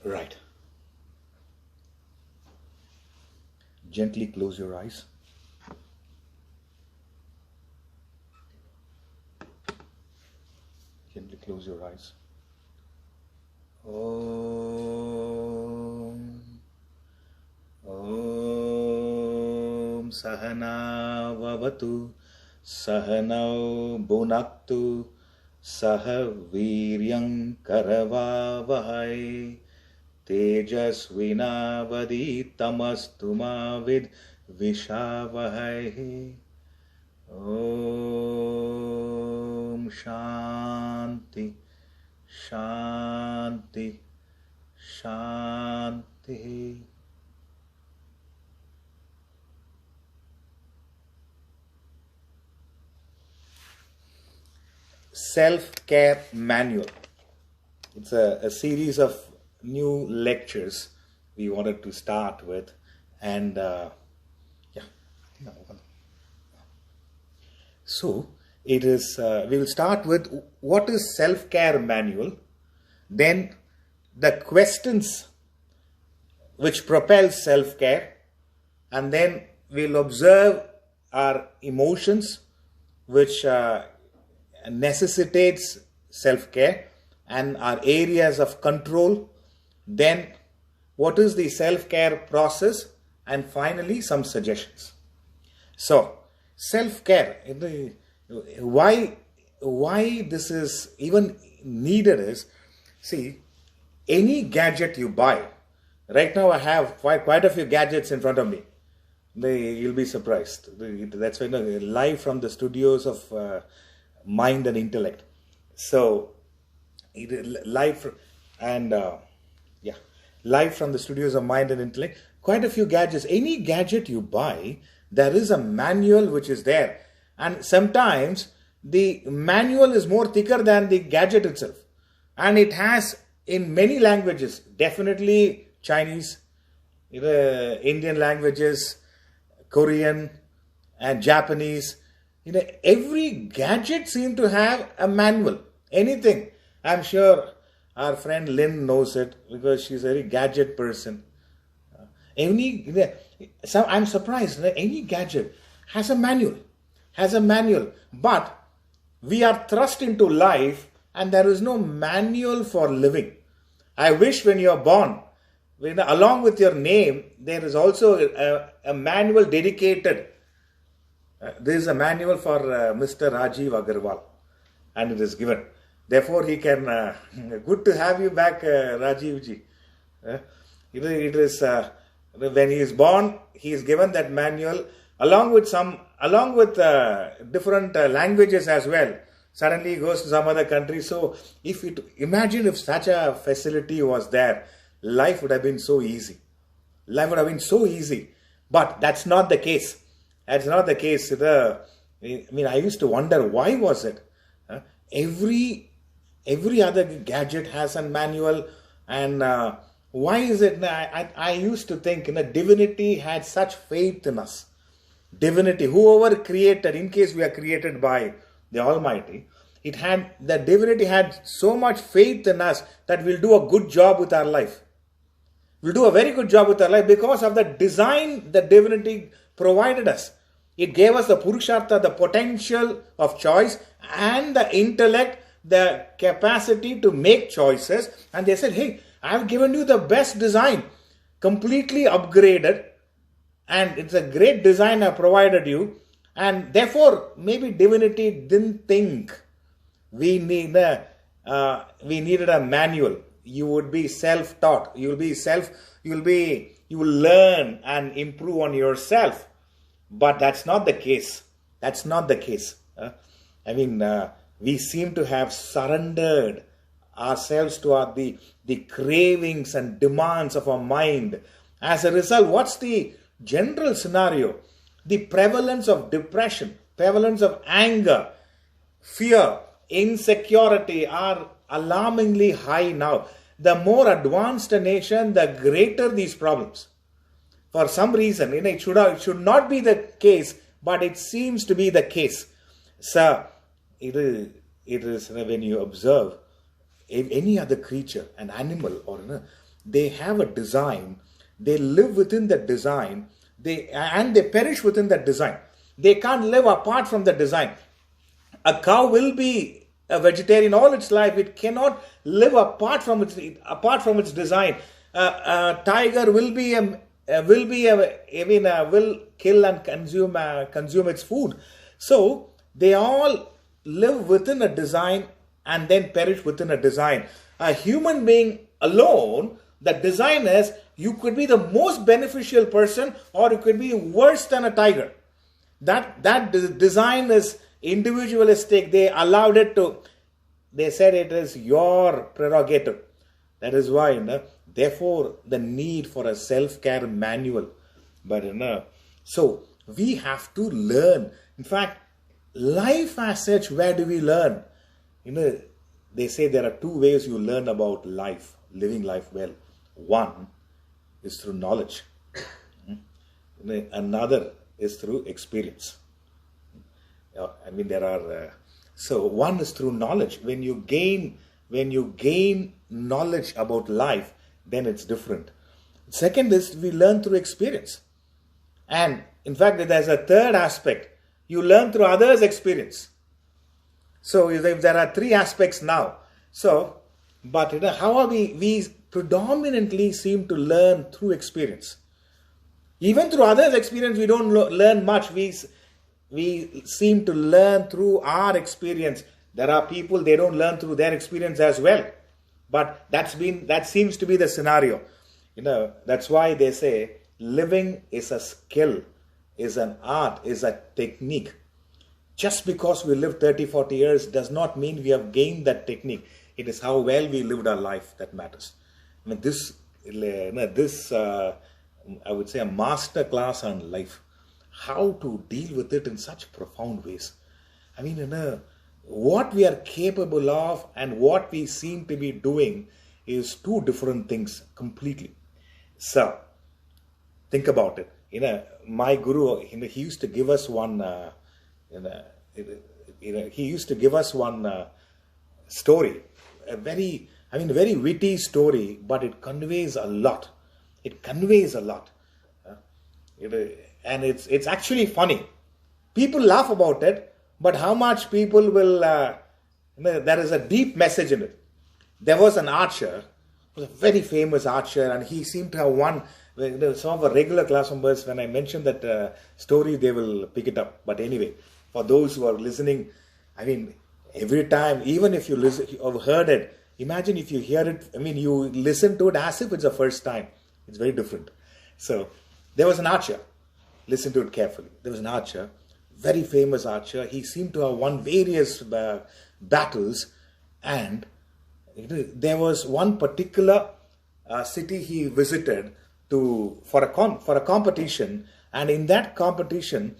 Right. Gently close your eyes. Gently close your eyes. Om. Om Sahana Vavatu Sahanau Bhunaktu Saha Viryam Karavavahai Tejasvinavadi Tamastuma Vid Vishavahai. Om Shanti Shanti Shanti. Self-care manual. It's a series of new lectures we wanted to start with, and so it is. We will start with what is self-care manual, then the questions which propel self-care, and then we'll observe our emotions which necessitates self-care, and our areas of control, then what is the self-care process, and finally some suggestions. So self-care, why this is even needed is, see, any gadget you buy, right now I have quite a few gadgets in front of me. You'll be surprised. That's why live from the studios of mind and intellect. So live from the studios of mind and intellect, quite a few gadgets. Any gadget you buy, there is a manual which is there, and sometimes the manual is more thicker than the gadget itself, and it has in many languages, definitely Chinese, Indian languages, Korean and Japanese. Every gadget seems to have a manual. Anything. I'm sure our friend Lynn knows it because she's a very gadget person. I'm surprised. Any gadget has a manual. But we are thrust into life and there is no manual for living. I wish when you are born, along with your name, there is also a manual dedicated. There is a manual for Mr. Rajiv Agarwal, and it is given. Therefore, he can. Good to have you back, Rajivji. It is when he is born, he is given that manual along with different languages as well. Suddenly, he goes to some other country. So, imagine if such a facility was there, life would have been so easy. But that's not the case. That's not the case. I used to wonder, why was it? Every other gadget has a manual, and why is it? I used to think, divinity had such faith in us. Divinity, whoever created, in case we are created by the Almighty, the divinity had so much faith in us that we'll do a good job with our life. We'll do a very good job with our life because of the design the divinity provided us. It gave us the purushartha, the potential of choice, and the intellect, the capacity to make choices. And they said, hey, I've given you the best design, completely upgraded, and it's a great design I've provided you. And therefore, maybe divinity didn't think we needed a manual. You would be self-taught. You will learn and improve on yourself. But that's not the case. We seem to have surrendered ourselves to the cravings and demands of our mind. As a result, what's the general scenario? The prevalence of depression, prevalence of anger, fear, insecurity are alarmingly high now. The more advanced a nation, the greater these problems. For some reason, it should not be the case, but it seems to be the case. So, it is when you observe any other creature, an animal, or They have a design. They live within that design. They perish within that design. They can't live apart from the design. A cow will be a vegetarian all its life. It cannot live apart from its design. A tiger will kill and consume its food. So they all live within a design and then perish within a design. A human being alone, the design is you could be the most beneficial person or you could be worse than a tiger. That design is individualistic. They said it is your prerogative. That is why, therefore, the need for a self-care manual. But, so we have to learn. In fact, life as such, where do we learn? They say there are two ways you learn about life, living life well. One is through knowledge. Another is through experience. So one is through knowledge. When you gain knowledge about life, then it's different. Second is we learn through experience. And in fact, there's a third aspect. You learn through others' experience. So if there are three aspects now. But how are we predominantly seem to learn through experience. Even through others' experience, we don't learn much. We seem to learn through our experience. There are people, they don't learn through their experience as well. But that seems to be the scenario. That's why they say living is a skill, is an art, is a technique. Just because we live 30, 40 years does not mean we have gained that technique. It is how well we lived our life that matters. I would say a master class on life. How to deal with it in such profound ways. What we are capable of and what we seem to be doing is two different things completely. So, think about it. My guru, he used to give us one. He used to give us one story, a very witty story, but it conveys a lot. It conveys a lot, and it's actually funny. People laugh about it, but how much people will? There is a deep message in it. There was an archer, was a very famous archer, and he seemed to have won. Some of our regular class members, when I mention that story, they will pick it up. But anyway, for those who are listening, every time, even if you listen, you've heard it, imagine if you hear it, you listen to it as if it's the first time. It's very different. So, there was an archer. Listen to it carefully. There was an archer, very famous archer. He seemed to have won various battles, and there was one particular city he visited for a competition, and in that competition,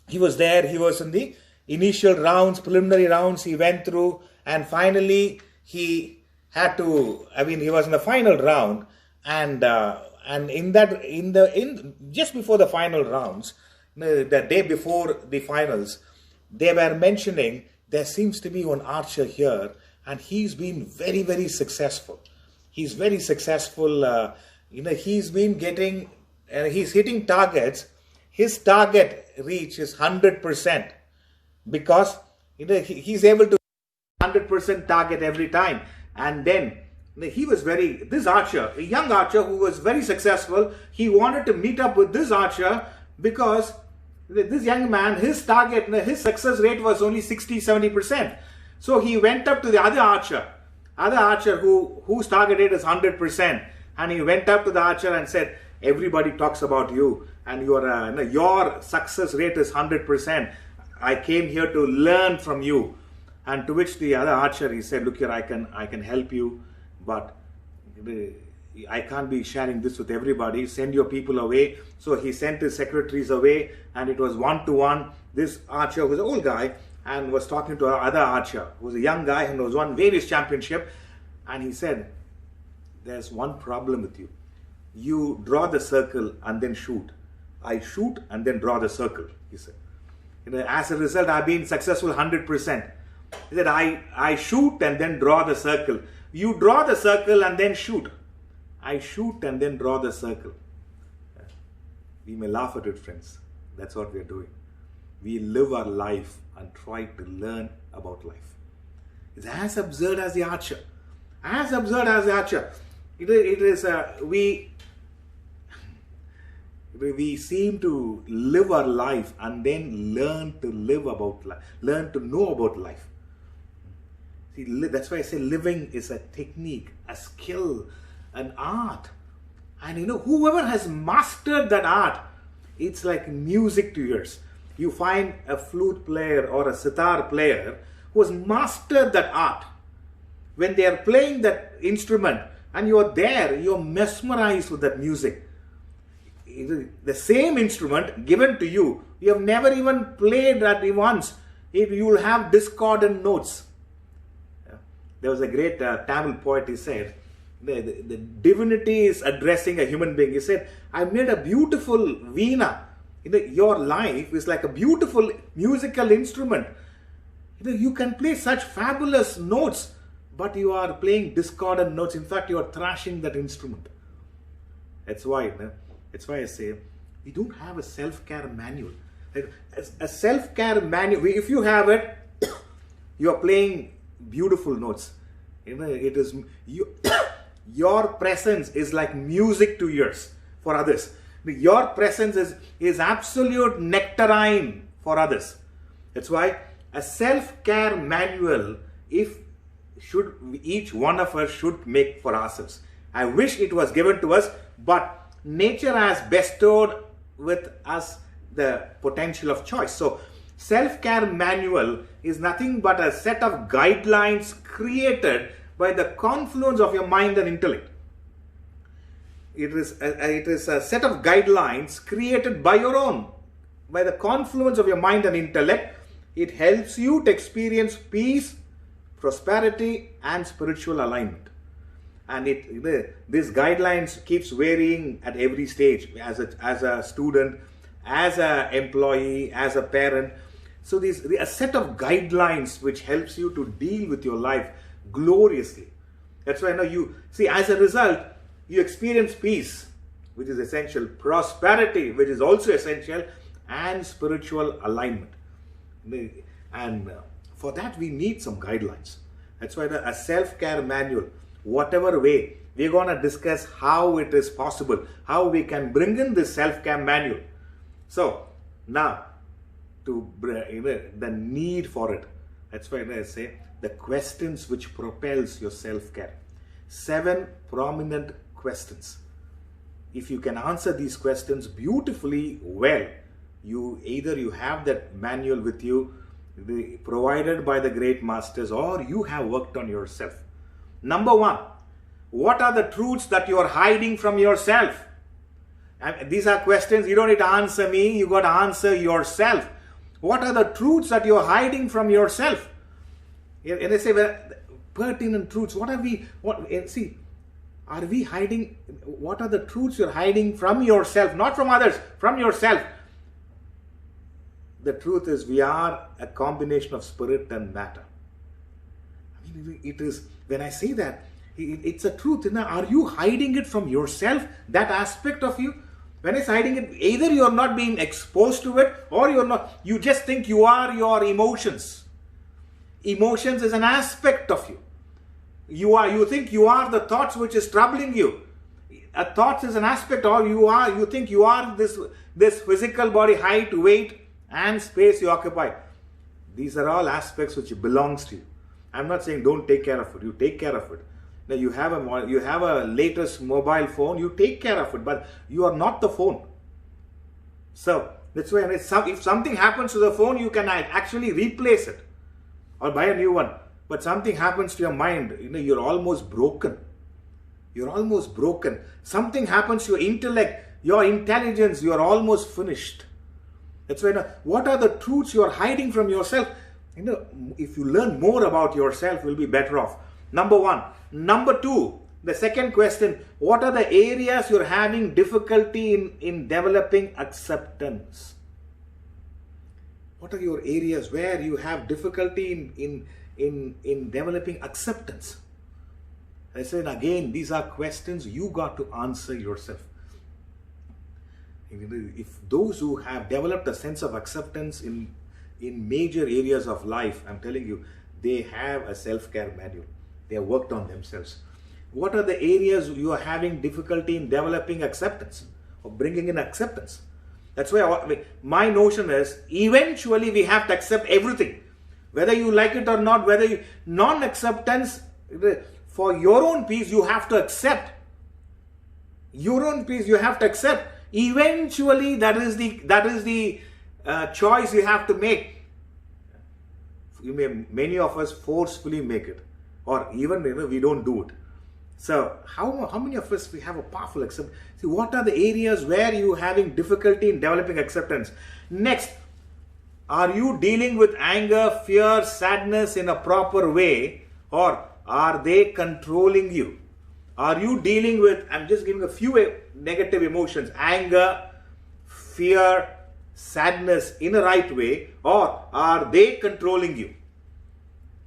he was there. He was in the initial rounds, preliminary rounds. He went through, and finally he had to. He was in the final round, and just before the final rounds, the day before the finals, they were mentioning there seems to be one archer here, and he's been very, very successful. He's very successful. He's been getting, he's hitting targets. His target reach is 100% because he's able to 100% target every time. And then this archer, a young archer who was very successful, he wanted to meet up with this archer because this young man, his target, his success rate was only 60-70%. So he went up to the other archer whose target rate is 100%, and he went up to the archer and said, everybody talks about you, and your success rate is 100%. I came here to learn from you. And to which the other archer, he said, look here, I can help you, but I can't be sharing this with everybody. Send your people away. So he sent his secretaries away, and it was one-to-one. This archer was an old guy and was talking to another archer who was a young guy and was won various championship. And he said, there's one problem with you. You draw the circle and then shoot. I shoot and then draw the circle, he said. As a result, I've been successful 100%. He said, I shoot and then draw the circle. You draw the circle and then shoot. I shoot and then draw the circle. We may laugh at it, friends. That's what we are doing. We live our life and try to learn about life. It's as absurd as the archer. As absurd as the archer. We seem to live our life and then learn to live about life, learn to know about life. See, that's why I say living is a technique, a skill, an art. And whoever has mastered that art, it's like music to ears. You find a flute player or a sitar player who has mastered that art. When they are playing that instrument and you are there, you are mesmerized with that music. The same instrument given to you, you have never even played that once. You will have discordant notes. There was a great Tamil poet, he said, the divinity is addressing a human being. He said, I made a beautiful veena. Your life is like a beautiful musical instrument. You can play such fabulous notes, but you are playing discordant notes. In fact, you are thrashing that instrument. That's why I say, we don't have a self-care manual. A self-care manual, if you have it, you are playing beautiful notes. It is your presence is like music to ears for others. Your presence is absolute nectarine for others. That's why a self-care manual, each one of us should make for ourselves. I wish it was given to us, but nature has bestowed with us the potential of choice. So self-care manual is nothing but a set of guidelines created by the confluence of your mind and intellect. It is a set of guidelines created by the confluence of your mind and intellect. It helps you to experience peace, prosperity, and spiritual alignment. And this guidelines keeps varying at every stage, as a student, as an employee, as a parent. So a set of guidelines which helps you to deal with your life gloriously. That's why you see, as a result, you experience peace, which is essential, prosperity, which is also essential, and spiritual alignment. And for that, we need some guidelines. That's why a self-care manual, whatever way, we're going to discuss how it is possible, how we can bring in this self-care manual. So now, the need for it. That's why I say the questions which propels your self-care. 7 prominent questions. If you can answer these questions beautifully well, you have that manual with you, provided by the great masters, or you have worked on yourself. Number 1, what are the truths that you are hiding from yourself? And these are questions you don't need to answer me, you got to answer yourself. What are the truths that you are hiding from yourself? And they say, well, pertinent truths. Are we hiding? What are the truths you're hiding from yourself? Not from others, from yourself. The truth is, we are a combination of spirit and matter. I mean, it is, when I say that, it's a truth. Are you hiding it from yourself, that aspect of you? When it's hiding it, either you're not being exposed to it, or you just think you are your emotions. Emotions is an aspect of you. You think you are the thoughts which is troubling you. A thought is an aspect of you think you are this physical body, height, weight, and space you occupy. These are all aspects which belongs to you. I'm not saying don't take care of it. You take care of it. Now you have a latest mobile phone. You take care of it, but you are not the phone. So that's why if something happens to the phone, you can actually replace it or buy a new one. But something happens to your mind, you're almost broken. You're almost broken. Something happens to your intellect, your intelligence, you're almost finished. That's why what are the truths you're hiding from yourself? If you learn more about yourself, you'll be better off. Number 1. Number 2, the second question, what are the areas you're having difficulty in developing acceptance? What are your areas where you have difficulty in developing acceptance? I said again, these are questions you got to answer yourself. If those who have developed a sense of acceptance in major areas of life, I'm telling you, they have a self-care manual. They have worked on themselves. What are the areas you are having difficulty in developing acceptance or bringing in acceptance? That's why my notion is eventually we have to accept everything. Whether you like it or not, non-acceptance, for your own peace you have to accept. Your own peace you have to accept. Eventually that is the choice you have to make. Many of us forcefully make it, or even we don't do it. So how many of us we have a powerful acceptance? See, what are the areas where you having difficulty in developing acceptance? Next, are you dealing with anger, fear, sadness in a proper way, or are they controlling you? Are you dealing with, I'm just giving a few negative emotions, anger, fear, sadness in a right way, or are they controlling you?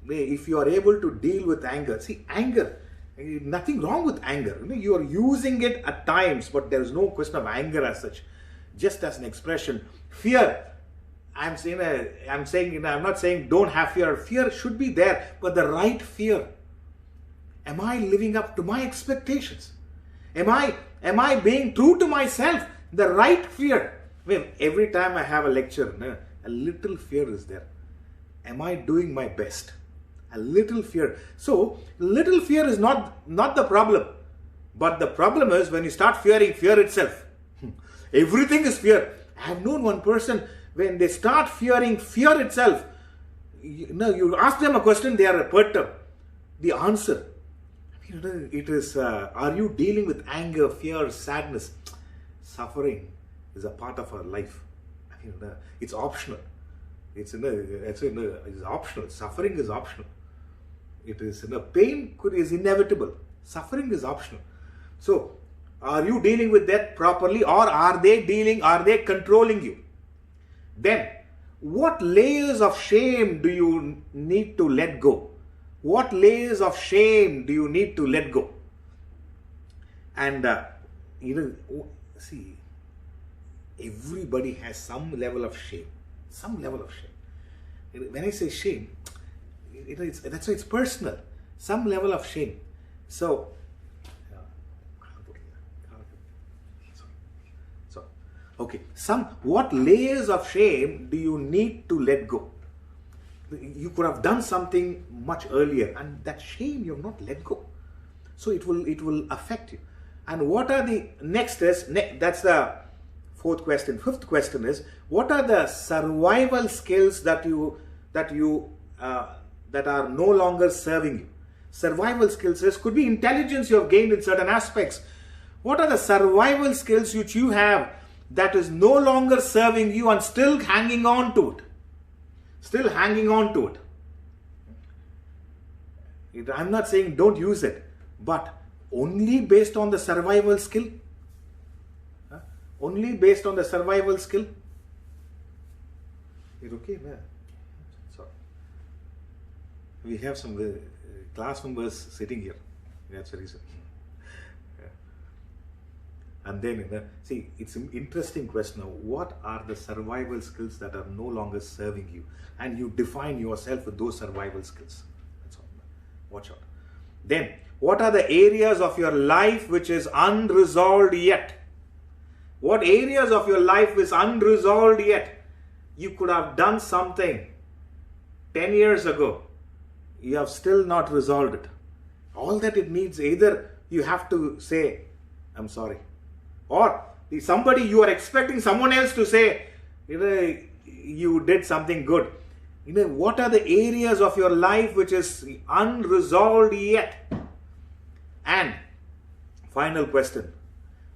If you are able to deal with anger, see, anger, nothing wrong with anger. You are using it at times, but there is no question of anger as such, just as an expression. Fear, I'm not saying don't have fear. Fear should be there, but the right fear. Am I living up to my expectations? Am I being true to myself? The right fear. Every time I have a lecture, a little fear is there. Am I doing my best? A little fear. So, little fear is not the problem. But the problem is when you start fearing fear itself. Everything is fear. I have known one person, when they start fearing fear itself, you ask them a question, they are perturbed. The answer, it is, are you dealing with anger, fear, sadness? Suffering is a part of our life. It's optional. It's optional. Suffering is optional. It is, pain is inevitable. Suffering is optional. So, are you dealing with that properly, or are they controlling you? Then, what layers of shame do you need to let go? What layers of shame do you need to let go? And, see, everybody has some level of shame. Some level of shame. When I say shame, that's why it's personal. Some level of shame. So, okay. What layers of shame do you need to let go? You could have done something much earlier, and that shame you have not let go. So it will affect you. And what are the next is that's the fourth question. Fifth question is, what are the survival skills that are no longer serving you? Survival skills could be intelligence you have gained in certain aspects. What are the survival skills which you have that is no longer serving you and still hanging on to it? Still hanging on to it. I'm not saying don't use it, but only based on the survival skill. Only based on the survival skill. Is it okay? Yeah. Sorry. We have some class members sitting here. That's the reason. And then, see, it's an interesting question. What are the survival skills that are no longer serving you? And you define yourself with those survival skills. That's all. Watch out. Then, what are the areas of your life which is unresolved yet? What areas of your life is unresolved yet? You could have done something 10 years ago. You have still not resolved it. All that it needs, either you have to say, I'm sorry. Or somebody, you are expecting someone else to say, you did something good. What are the areas of your life which is unresolved yet? And final question,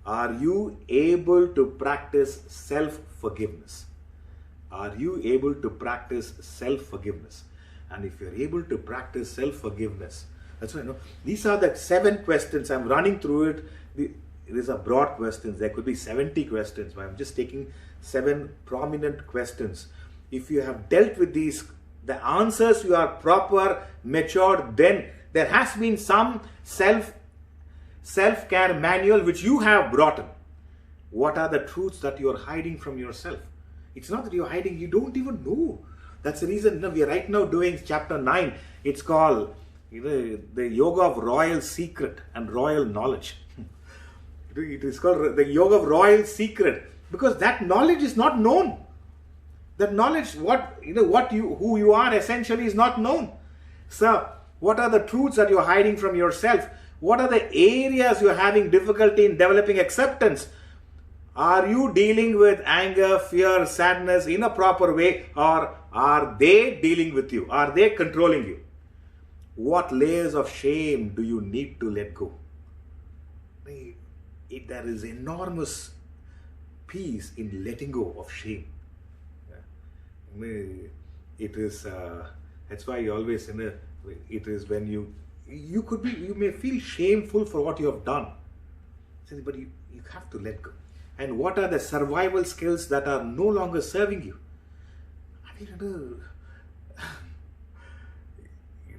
are you able to practice self-forgiveness? Are you able to practice self-forgiveness? And if you're able to practice self-forgiveness, that's why these are the 7 questions. I'm running through it. These are broad questions. There could be 70 questions, but I'm just taking 7 prominent questions. If you have dealt with these, the answers, you are proper, matured, then there has been some self-care manual which you have brought in. What are the truths that you are hiding from yourself? It's not that you're hiding, you don't even know. That's the reason we are right now doing chapter 9. It's called the yoga of royal secret and royal knowledge. It is called the yoga of royal secret because that knowledge is not known. That knowledge, who you are essentially is not known. So, what are the truths that you're hiding from yourself? What are the areas you're having difficulty in developing acceptance? Are you dealing with anger, fear, sadness in a proper way, or are they dealing with you? Are they controlling you? What layers of shame do you need to let go? There is enormous peace in letting go of shame. It is that's why you always it is when you may feel shameful for what you have done, but you have to let go. And what are the survival skills that are no longer serving you?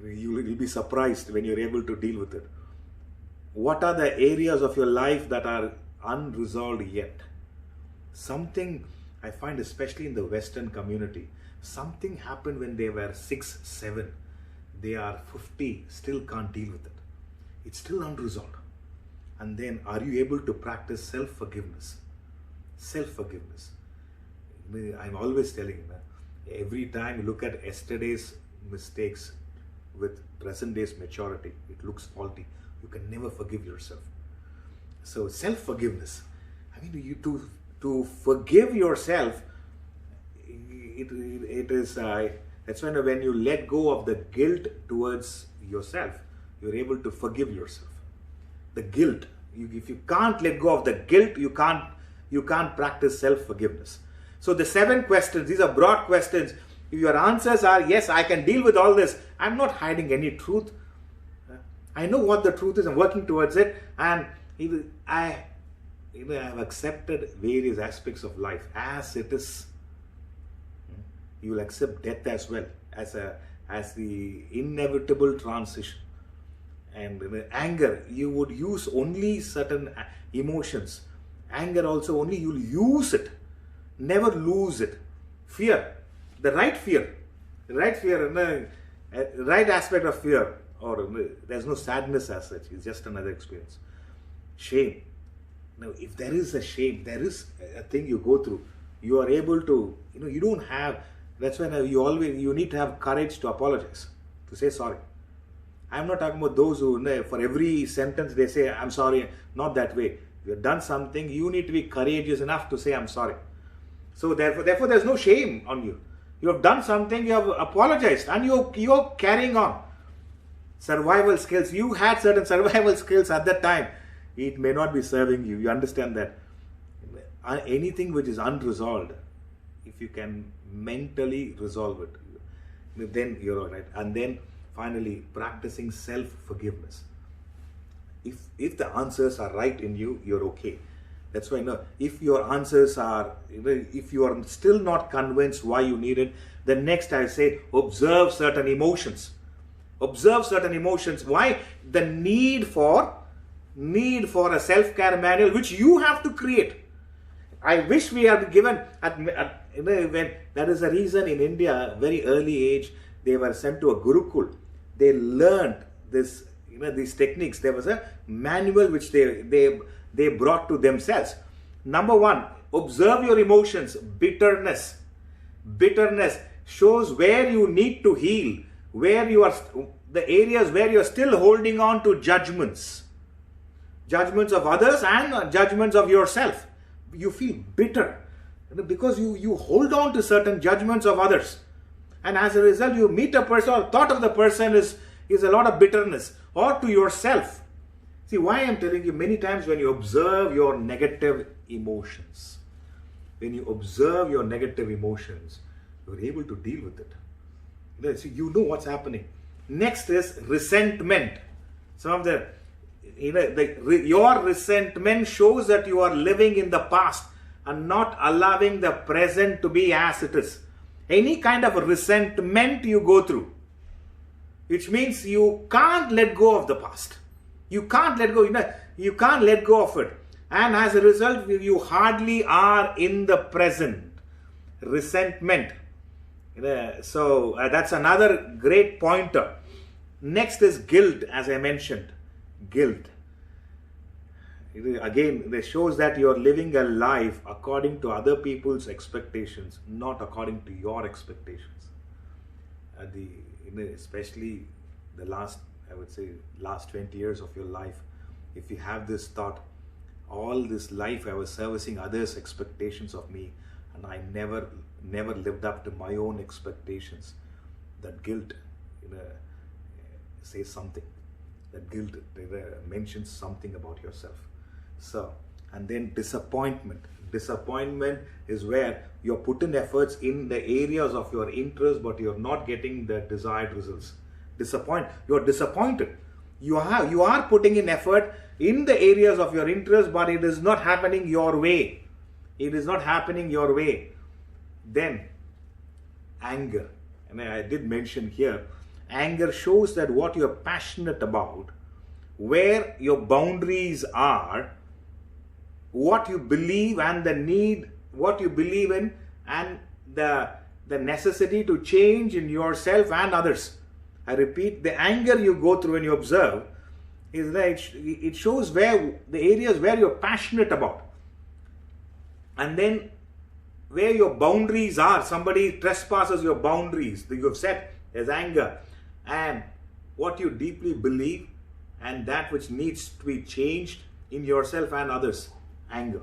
You'll be surprised when you're able to deal with it. What are the areas of your life that are unresolved yet? Something I find, especially in the Western community, something happened when they were 6, 7. They are 50, still can't deal with it. It's still unresolved. And then, are you able to practice self-forgiveness? Self-forgiveness. I'm always telling you that every time you look at yesterday's mistakes with present day's maturity, it looks faulty. You can never forgive yourself. So self-forgiveness. To forgive yourself, it is that's when you let go of the guilt towards yourself, you're able to forgive yourself. The guilt. If you can't let go of the guilt, you can't practice self-forgiveness. So the 7 questions, these are broad questions. If your answers are, yes, I can deal with all this, I'm not hiding any truth. I know what the truth is, I'm working towards it, and I have accepted various aspects of life as it is. You will accept death as well, as the inevitable transition. And anger, you would use only certain emotions. Anger also, only you'll use it, never lose it. Fear, the right aspect of fear, or there's no sadness as such, it's just another experience. Shame. Now, if there is a shame, there is a thing you go through, you are able to, you don't have, that's when you need to have courage to apologize, to say sorry. I'm not talking about those who, for every sentence they say, I'm sorry, not that way. If you've done something, you need to be courageous enough to say, I'm sorry. So therefore there's no shame on you. You have done something, you have apologized, and you're carrying on. Survival skills, you had certain survival skills at that time. It may not be serving you. You understand that. Anything which is unresolved, if you can mentally resolve it, then you're all right. And then finally, practicing self-forgiveness. If the answers are right in you, you're okay. That's why, if your answers are, if you are still not convinced why you need it, then next I say, observe certain emotions. Observe certain emotions. Why? The need for a self-care manual which you have to create. I wish we had given, when that is the reason in India, very early age, they were sent to a Gurukul. They learned this, these techniques. There was a manual which they brought to themselves. Number 1, observe your emotions. Bitterness. Bitterness shows where you need to heal, where you are, the areas where you are still holding on to judgments. Judgments of others and judgments of yourself. You feel bitter because you hold on to certain judgments of others. And as a result, you meet a person, or thought of the person is a lot of bitterness, or to yourself. See, why I'm telling you, many times when you observe your negative emotions, you're able to deal with it. So you know what's happening. Next is resentment. Some of your resentment shows that you are living in the past and not allowing the present to be as it is. Any kind of resentment you go through, which means you can't let go of the past. You can't let go, you can't let go of it. And as a result, you hardly are in the present. Resentment. So that's another great pointer. Next is guilt, as I mentioned. Guilt. Again, it shows that you are living a life according to other people's expectations, not according to your expectations. Especially the last 20 years of your life, if you have this thought, all this life I was servicing others' expectations of me, and I never lived up to my own expectations. That guilt says something. That guilt mentions something about yourself. So, and then disappointment. Disappointment is where you're putting efforts in the areas of your interest, but you're not getting the desired results. You're disappointed. You are putting in effort in the areas of your interest, but it is not happening your way. It is not happening your way. Then, anger. And I did mention here, anger shows that what you're passionate about, where your boundaries are, what you believe and the need, what you believe in, and the necessity to change in yourself and others. I repeat, the anger you go through when you observe is that it shows where the areas where you're passionate about. And then where your boundaries are, somebody trespasses your boundaries that you have set, there's anger. And what you deeply believe and that which needs to be changed in yourself and others, anger.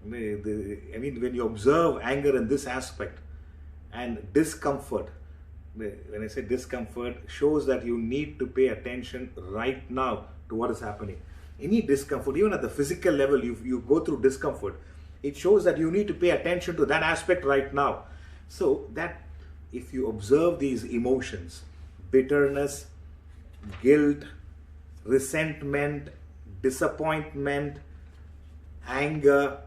When you observe anger in this aspect, and discomfort, when I say discomfort, shows that you need to pay attention right now to what is happening. Any discomfort, even at the physical level, you go through discomfort. It shows that you need to pay attention to that aspect right now. So that if you observe these emotions, bitterness, guilt, resentment, disappointment, anger,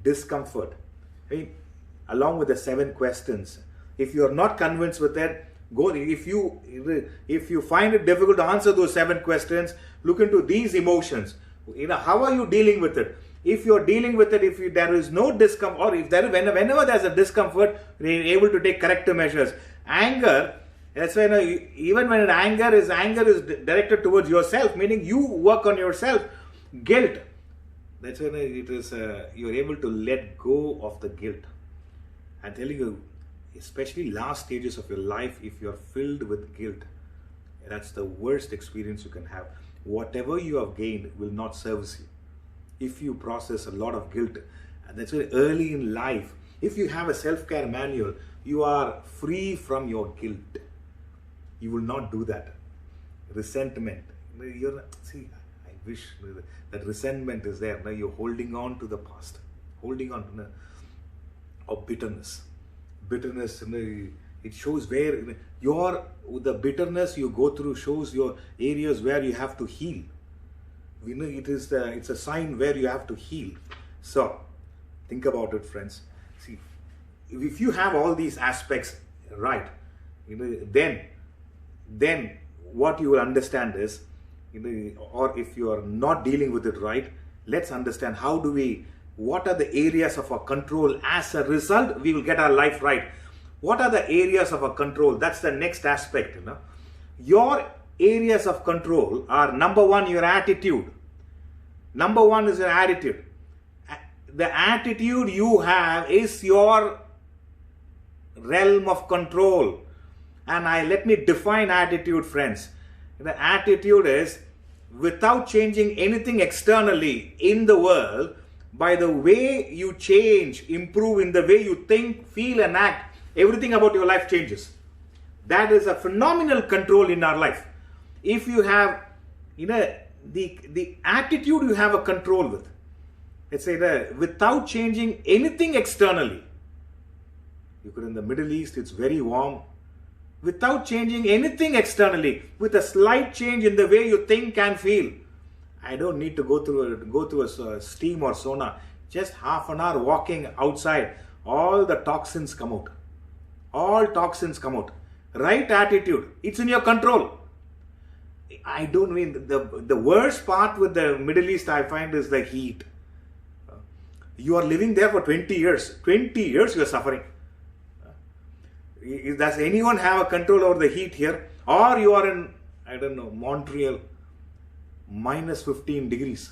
discomfort, along with the 7 questions, if you are not convinced with that, if you find it difficult to answer those 7 questions, look into these emotions. How are you dealing with it? If you are dealing with it, if there is no discomfort, or if whenever there's a discomfort, you're able to take corrective measures. Anger, that's why even when anger is directed towards yourself, meaning you work on yourself. Guilt, that's when it is you're able to let go of the guilt. I'm telling you, especially last stages of your life, if you're filled with guilt, that's the worst experience you can have. Whatever you have gained will not service you. If you process a lot of guilt, and that's why early in life, if you have a self-care manual, you are free from your guilt. You will not do that. Resentment. I wish that resentment is there. Now you're holding on to the past, holding on to or bitterness. Bitterness, it shows where the bitterness you go through shows your areas where you have to heal. It's a sign where you have to heal. So think about it, friends. See, if you have all these aspects right, then what you will understand is, or if you are not dealing with it right, let's understand what are the areas of our control. As a result, we will get our life right. What are the areas of our control? That's the next aspect. Your areas of control are, number 1, your attitude. Number 1 is your attitude. The attitude you have is your realm of control. And let me define attitude, friends. The attitude is, without changing anything externally in the world, by the way you change, improve in the way you think, feel and act, everything about your life changes. That is a phenomenal control in our life. If you have, the attitude you have a control with. Let's say that without changing anything externally. In the Middle East, it's very warm. Without changing anything externally, with a slight change in the way you think and feel. I don't need to go through a steam or sauna. Just half an hour walking outside, all the toxins come out. All toxins come out. right attitude, it's in your control. I don't mean, the worst part with the Middle East I find is the heat. You are living there for 20 years. 20 years you are suffering. Does anyone have a control over the heat here? Or you are in, I don't know, Montreal, minus 15 degrees.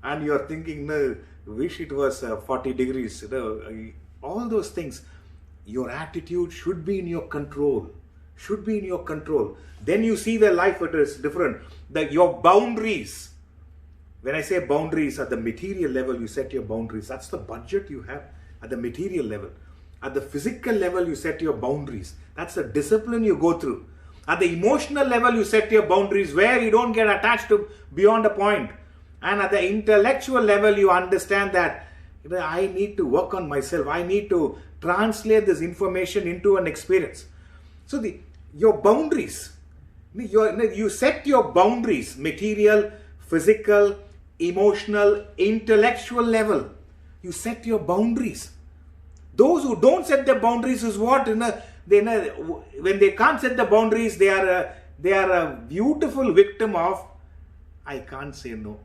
And you are thinking, no, wish it was 40 degrees. All those things. Your attitude should be in your control. Should be in your control. Then you see the life, it is different. Your boundaries. When I say boundaries, at the material level, you set your boundaries. That's the budget you have at the material level. At the physical level, you set your boundaries. That's the discipline you go through. At the emotional level, you set your boundaries where you don't get attached to beyond a point. And at the intellectual level, you understand that I need to work on myself. I need to translate this information into an experience. So your boundaries, you set your boundaries, material, physical, emotional, intellectual level. You set your boundaries. Those who don't set their boundaries is what, when they can't set the boundaries, they are a beautiful victim of, I can't say no.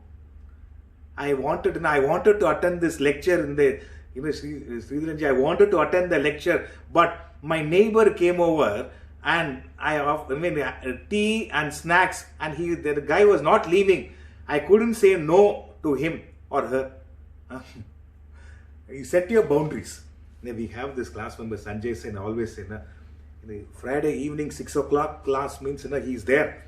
I wanted to attend this lecture in the, Sreedharanji, I wanted to attend the lecture, but my neighbor came over and tea and snacks, and the guy was not leaving. I couldn't say no to him or her. You set your boundaries. We have this class member, Sanjay Sen, always say, Friday evening 6 o'clock class means he's there.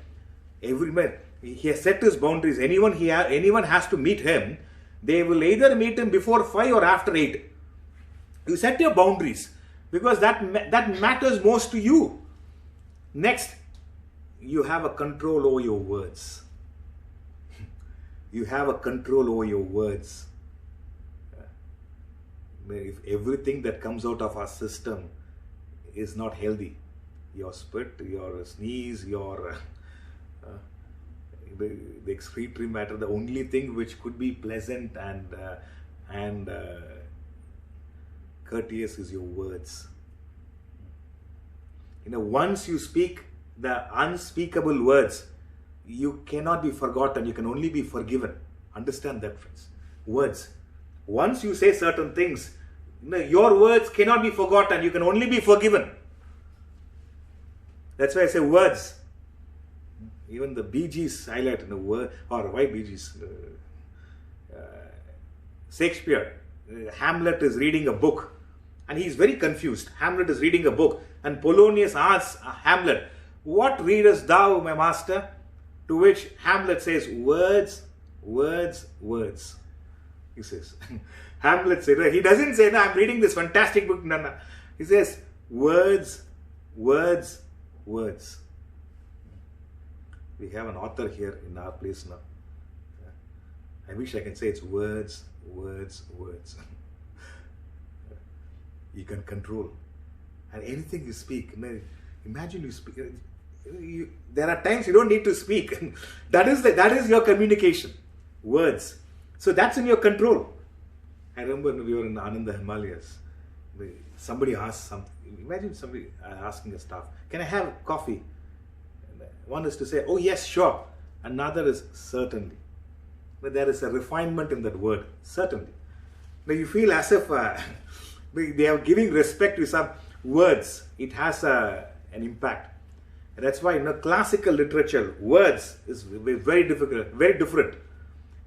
Every man, he has set his boundaries. Anyone has to meet him, they will either meet him before 5 or after 8. You set your boundaries because that matters most to you. Next, you have a control over your words. You have a control over your words. If everything that comes out of our system is not healthy, your spit, your sneeze, your the excretory matter, the only thing which could be pleasant and courteous is your words. Once you speak the unspeakable words, you cannot be forgotten. You can only be forgiven. Understand that, friends. Words. Once you say certain things, your words cannot be forgotten. You can only be forgiven. That's why I say words. Even the Bee Gees highlight in the word, or why Bee Gees? Shakespeare, Hamlet is reading a book and he's very confused. Hamlet is reading a book and Polonius asks Hamlet, "What readest thou, my master?" To which Hamlet says, "Words, words, words." He says, Hamlet said, he doesn't say, "No, I'm reading this fantastic book." No. He says, "Words, words, words." We have an author here in our place now. I wish I can say it's words, words, words. You can control. And anything you speak, imagine you speak. There are times you don't need to speak. That is your communication. Words. So that's in your control. I remember when we were in Ananda Himalayas. Somebody asked something. Imagine somebody asking a staff, "Can I have coffee?" And one is to say, "Oh yes, sure." Another is certainly. But there is a refinement in that word, certainly. Now you feel as if they are giving respect to some words. It has an impact. And that's why in classical literature, words is very difficult, very different.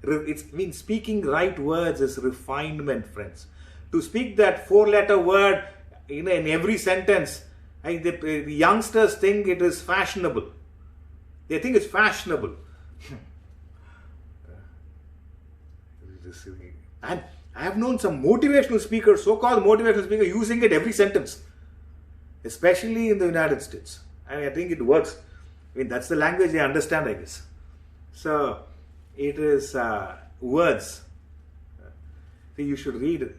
It means speaking right words is refinement, friends. To speak that 4-letter word in every sentence, the youngsters think it is fashionable. They think it's fashionable. And I have known some motivational speakers, so-called motivational speakers, using it every sentence, especially in the United States. I think it works. That's the language they understand, I guess. So it is words. So you should read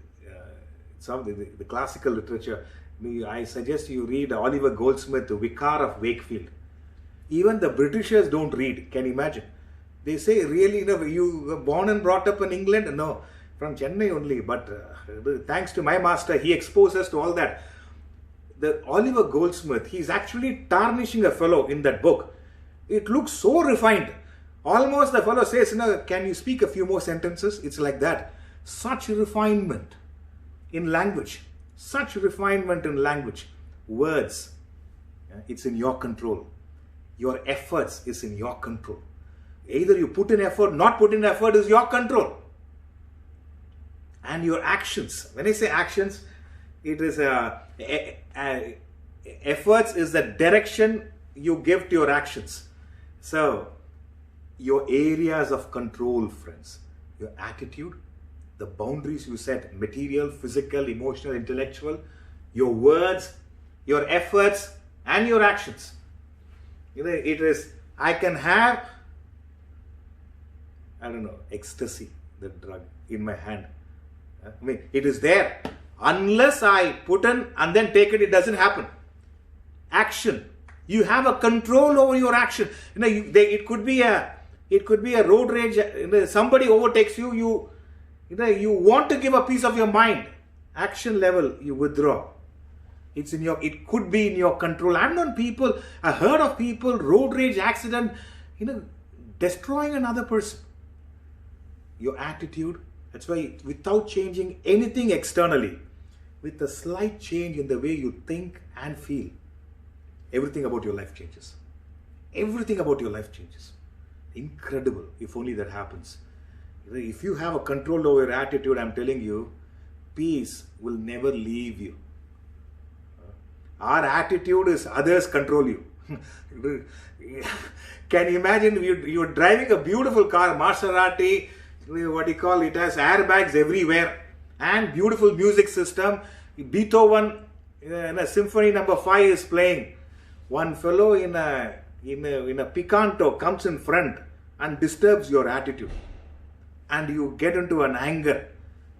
some of the classical literature. I suggest you read Oliver Goldsmith, The Vicar of Wakefield. Even the Britishers don't read. Can you imagine? They say, really, you were born and brought up in England? No, from Chennai only. But thanks to my master, he exposed us to all that. the Oliver Goldsmith, he's actually tarnishing a fellow in that book. It looks so refined. Almost the fellow says, can you speak a few more sentences? It's like that. Such refinement in language. Such refinement in language. Words. It's in your control. Your efforts is in your control. Either you put in effort, not put in effort is your control. And your actions. When I say actions, it is efforts is the direction you give to your actions. So, your areas of control, friends. Your attitude, the boundaries you set, material, physical, emotional, intellectual, your words, your efforts, and your actions. It is, I can have, ecstasy, the drug, in my hand. It is there. Unless I put in and then take it, it doesn't happen. Action. You have a control over your action. It could be a road rage. Somebody overtakes you. You want to give a piece of your mind. Action level, you withdraw. It could be in your control. I heard of people, road rage accident, destroying another person. Your attitude. That's why without changing anything externally, with a slight change in the way you think and feel, everything about your life changes. Everything about your life changes. Incredible if only that happens. If you have a control over your attitude, I'm telling you, peace will never leave you. Our attitude is others control you. Can you imagine you're driving a beautiful car, Maserati, it has airbags everywhere and beautiful music system. Beethoven in a symphony number 5 is playing. One fellow in a Picanto comes in front and disturbs your attitude, and you get into an anger.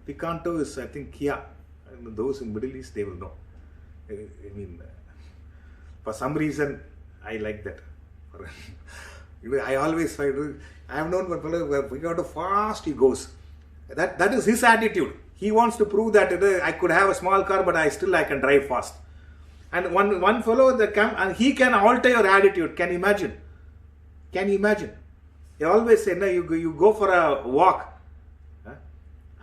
Picanto is, I think, Kia. Those in Middle East, they will know. For some reason, I like that. I always try to. I have known one fellow where how fast he goes. That is his attitude. He wants to prove that I could have a small car, but I can drive fast. And one fellow and he can alter your attitude. Can you imagine? Can you imagine? They always say, you go for a walk,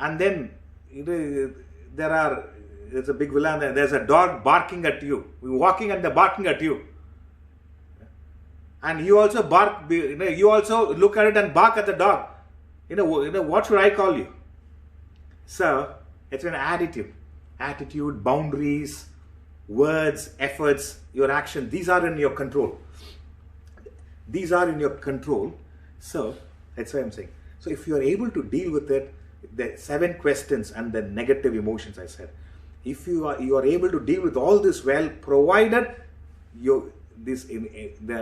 and then there's a big villa there. There's a dog barking at you. You're walking and they're barking at you. And you also bark. You also look at it and bark at the dog. What should I call you? So it's an attitude, boundaries, words, efforts, your action. These are in your control. These are in your control. So that's why I'm saying. So if you are able to deal with it, the 7 questions and the negative emotions I said. If you are able to deal with all this well, provided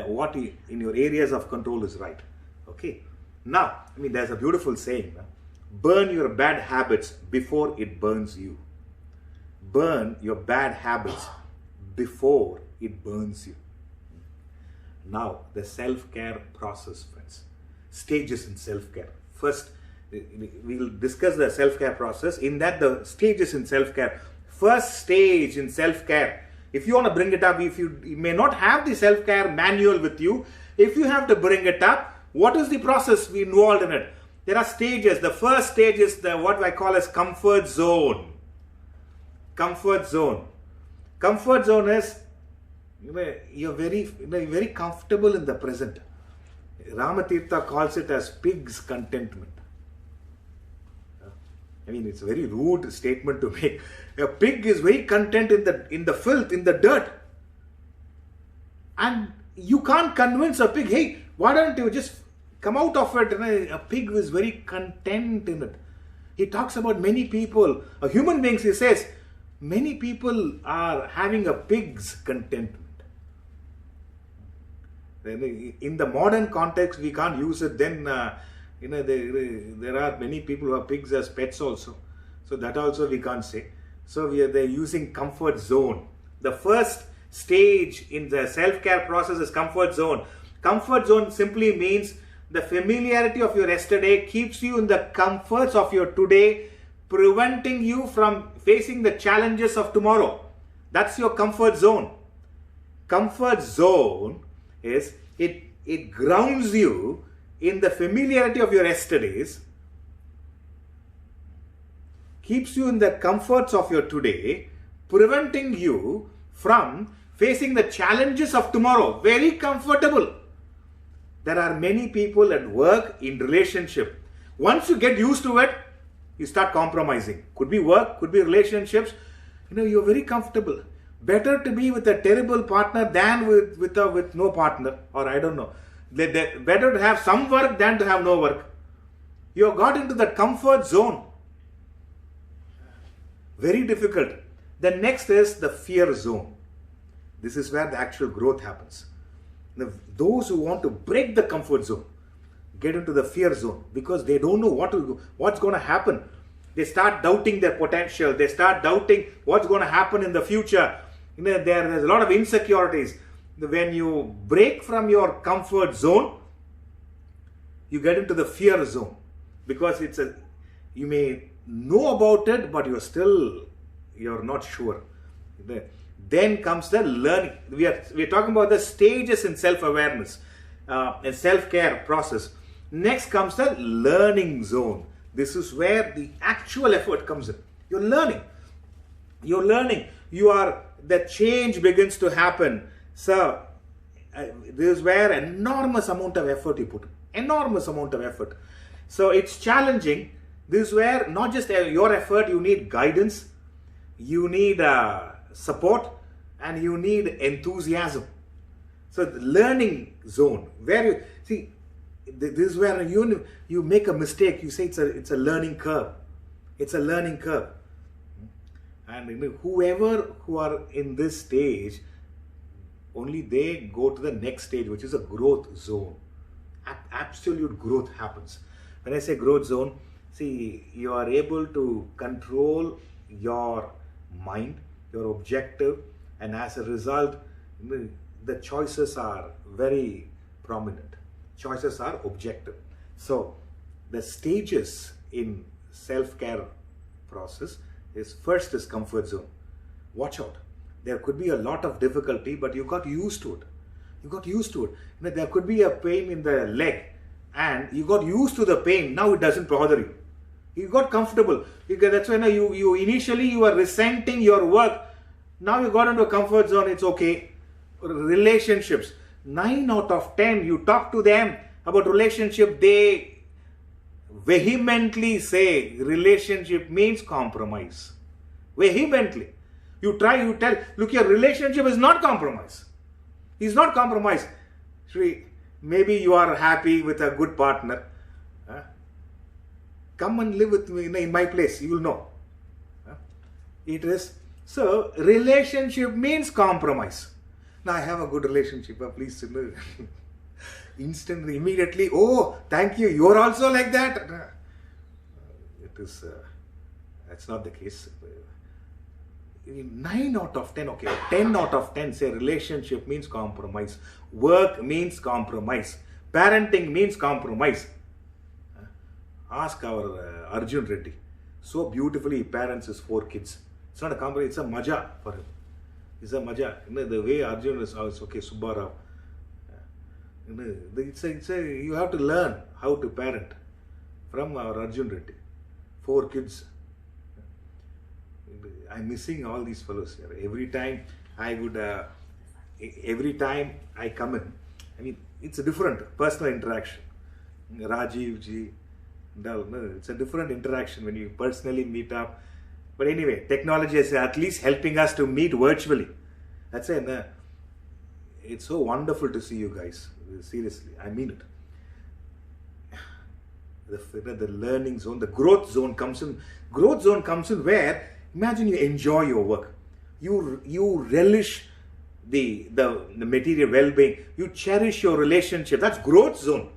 what in your areas of control is right. Okay. Now, there's a beautiful saying. Burn your bad habits before it burns you. Burn your bad habits before it burns you. Now, the self-care process, friends. Stages in self-care. First, we will discuss the self-care process. In that, the stages in self-care. First stage in self-care. If you want to bring it up, if you may not have the self-care manual with you, if you have to bring it up, what is the process involved in it? There are stages. The first stage is what I call as comfort zone. Comfort zone. Comfort zone is you're very comfortable in the present. Ramatirtha calls it as pig's contentment. It's a very rude statement to make. A pig is very content in the filth, in the dirt. And you can't convince a pig, hey, why don't you just come out of it? A pig is very content in it. He talks about many people, human beings, he says, many people are having a pig's contentment. In the modern context, we can't use it. Then, there are many people who have pigs as pets also. So that also we can't say. So they're using comfort zone. The first stage in the self-care process is comfort zone. Comfort zone simply means the familiarity of your yesterday keeps you in the comforts of your today, preventing you from facing the challenges of tomorrow. That's your comfort zone. Comfort zone is, it grounds you in the familiarity of your yesterdays, keeps you in the comforts of your today, preventing you from facing the challenges of tomorrow. Very comfortable. There are many people at work, in relationship. Once you get used to it, you start compromising. Could be work, could be relationships. You're very comfortable. Better to be with a terrible partner than with no partner, or I don't know. Better to have some work than to have no work. You have got into that comfort zone. Very difficult. The next is the fear zone. This is where the actual growth happens. Now, those who want to break the comfort zone get into the fear zone because they don't know what's going to happen. They start doubting their potential. They start doubting what's going to happen in the future. There's a lot of insecurities. When you break from your comfort zone, you get into the fear zone because you may know about it, but you're not sure. Then comes the learning. We're talking about the stages in self-awareness and self-care process. Next comes the learning zone. This is where the actual effort comes in. You're learning. The change begins to happen. So, this is where enormous amount of effort you put in. Enormous amount of effort. So, it's challenging. This is where not just your effort, you need guidance, you need support, and you need enthusiasm. So, the learning zone, where this is where you make a mistake. You say it's a learning curve. It's a learning curve. And whoever who are in this stage, only they go to the next stage, which is a growth zone. Absolute growth happens. When I say growth zone, you are able to control your mind, your objective, and as a result, the choices are very prominent. Choices are objective. So, the stages in self-care process first is comfort zone. Watch out. There could be a lot of difficulty, but you got used to it. There could be a pain in the leg, and you got used to the pain. Now it doesn't bother you. You got comfortable. That's when you initially you were resenting your work. Now you got into a comfort zone. It's okay. Relationships. 9 out of 10, you talk to them about relationship, they vehemently say relationship means compromise. Vehemently. You tell, look, your relationship is not compromise. It's not compromise. Maybe you are happy with a good partner. Come and live with me in my place, you will know. It is. So, relationship means compromise. Now I have a good relationship, please. Instantly, immediately, oh, thank you, you're also like that. It is, that's not the case. 9 out of 10, okay, 10 out of 10 say relationship means compromise. Work means compromise. Parenting means compromise. Ask our Arjun Reddy. So beautifully he parents his 4 kids. It's not a compromise, it's a maja for him. It's a maja. The way Arjun is, okay, Subbarao. You have to learn how to parent from our Arjun Reddy. 4 kids. I'm missing all these fellows here. Every time I come in, I mean, it's a different personal interaction. Rajiv ji, it's a different interaction when you personally meet up. But anyway, technology is at least helping us to meet virtually. That's it. It's so wonderful to see you guys. Seriously, I mean it. The learning zone, the growth zone comes in. Growth zone comes in where, imagine you enjoy your work. You relish the material well-being. You cherish your relationship. That's growth zone.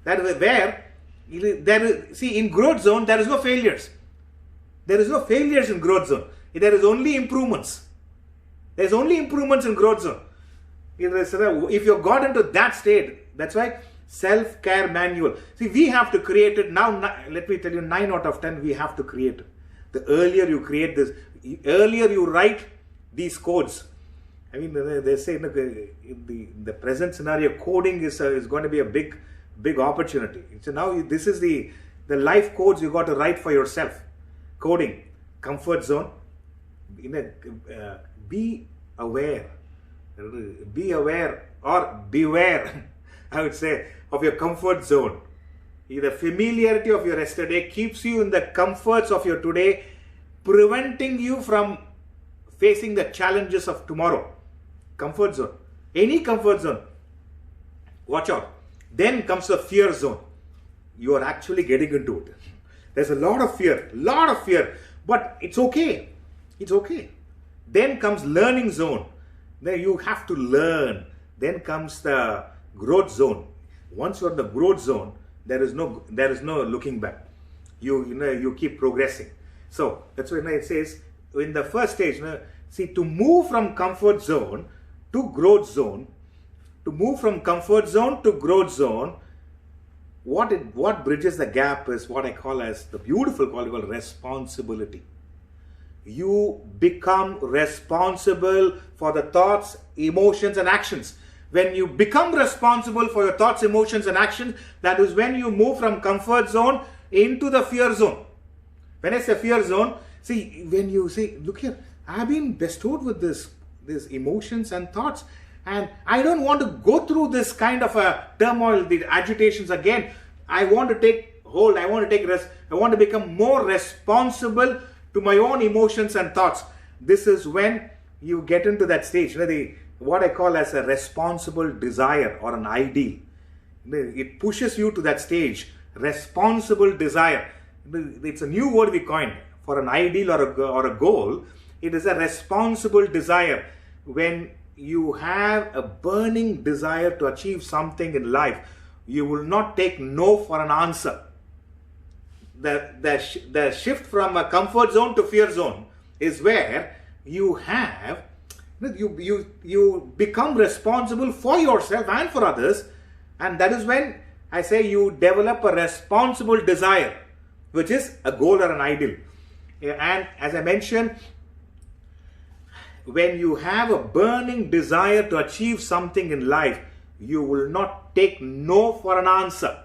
That is where, in growth zone, there is no failures. There is no failures in growth zone. There is only improvements. There is only improvements in growth zone. If you got into that state, that's why self-care manual. We have to create it now. Let me tell you, 9 out of 10, we have to create it. The earlier you create this, earlier you write, these codes. I mean, they say in the present scenario, coding is going to be a big opportunity. So now this is the life codes you got to write for yourself. Coding, comfort zone. Be aware or beware, I would say, of your comfort zone. The familiarity of your yesterday keeps you in the comforts of your today, preventing you from facing the challenges of tomorrow. Comfort zone. Any comfort zone. Watch out. Then comes the fear zone. You are actually getting into it. There's a lot of fear, but it's okay. It's okay. Then comes learning zone. Then you have to learn. Then comes the growth zone. Once you're in the growth zone, there is no looking back. You keep progressing. So that's why it says in the first stage, see, to move from comfort zone to growth zone, what bridges the gap is what I call as the beautiful quality called responsibility. You become responsible for the thoughts, emotions, and actions. When you become responsible for your thoughts, emotions, and actions, that is when you move from comfort zone into the fear zone. When I say fear zone, see, when you say, look here, I've been bestowed with these emotions and thoughts, and I don't want to go through this kind of a turmoil, the agitations again. I want to take hold, I want to take rest, I want to become more responsible to my own emotions and thoughts. This is when you get into that stage, what I call as a responsible desire or an ideal. It pushes you to that stage, responsible desire. It's a new word we coined for an ideal or a goal. It is a responsible desire. When you have a burning desire to achieve something in life, you will not take no for an answer. The shift from a comfort zone to fear zone is where you become responsible for yourself and for others, and that is when I say you develop a responsible desire, which is a goal or an ideal. And as I mentioned, when you have a burning desire to achieve something in life, you will not take no for an answer.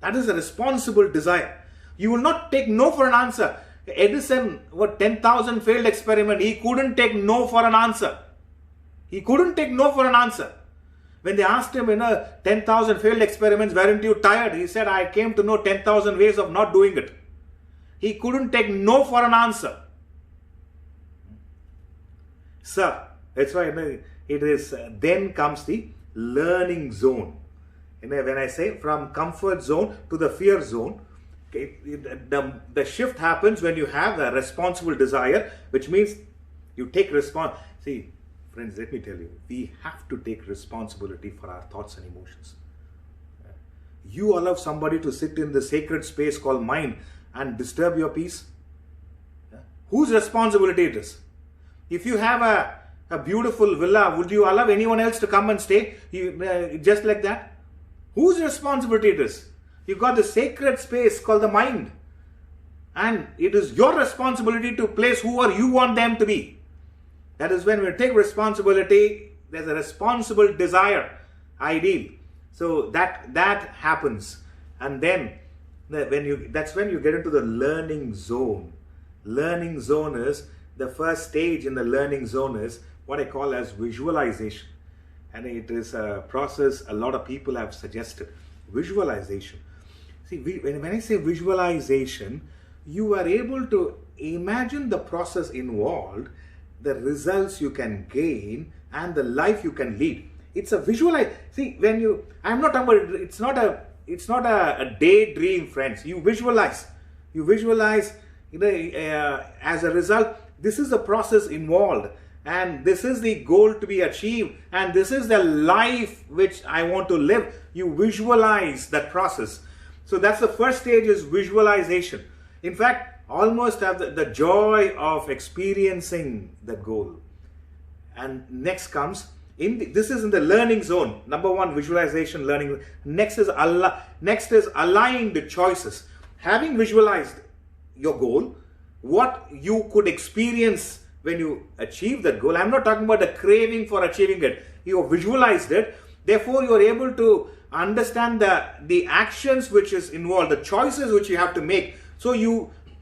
That is a responsible desire. You will not take no for an answer. Edison, 10,000 failed experiment, he couldn't take no for an answer. He couldn't take no for an answer. When they asked him, 10,000 failed experiments, weren't you tired? He said, I came to know 10,000 ways of not doing it. He couldn't take no for an answer. Sir, that's why it is, then comes the learning zone. When I say from comfort zone to the fear zone, the shift happens when you have a responsible desire, which means you take See, friends, let me tell you, we have to take responsibility for our thoughts and emotions. You allow somebody to sit in the sacred space called mind and disturb your peace? Whose responsibility it is? If you have a beautiful villa, would you allow anyone else to come and stay just like that? Whose responsibility it is? You've got the sacred space called the mind. And it is your responsibility to place whoever you want them to be. That is when we take responsibility, there's a responsible desire, ideal. So that happens. And then that's when you get into the learning zone. Learning zone is, the first stage in the learning zone is what I call as visualization. And it is a process a lot of people have suggested. Visualization. See, when I say visualization, you are able to imagine the process involved, the results you can gain, and the life you can lead. It's a See, I'm not talking about, it's not a daydream, friends. You visualize. As a result, this is the process involved, and this is the goal to be achieved, and this is the life which I want to live. You visualize that process. So that's the first stage, is visualization. In fact, almost have the joy of experiencing the goal. And next comes, this is in the learning zone. Number one, visualization, learning. Next is aligning the choices. Having visualized your goal, what you could experience when you achieve that goal, I'm not talking about the craving for achieving it. You have visualized it. Therefore, you are able to understand the actions which is involved, the choices which you have to make. So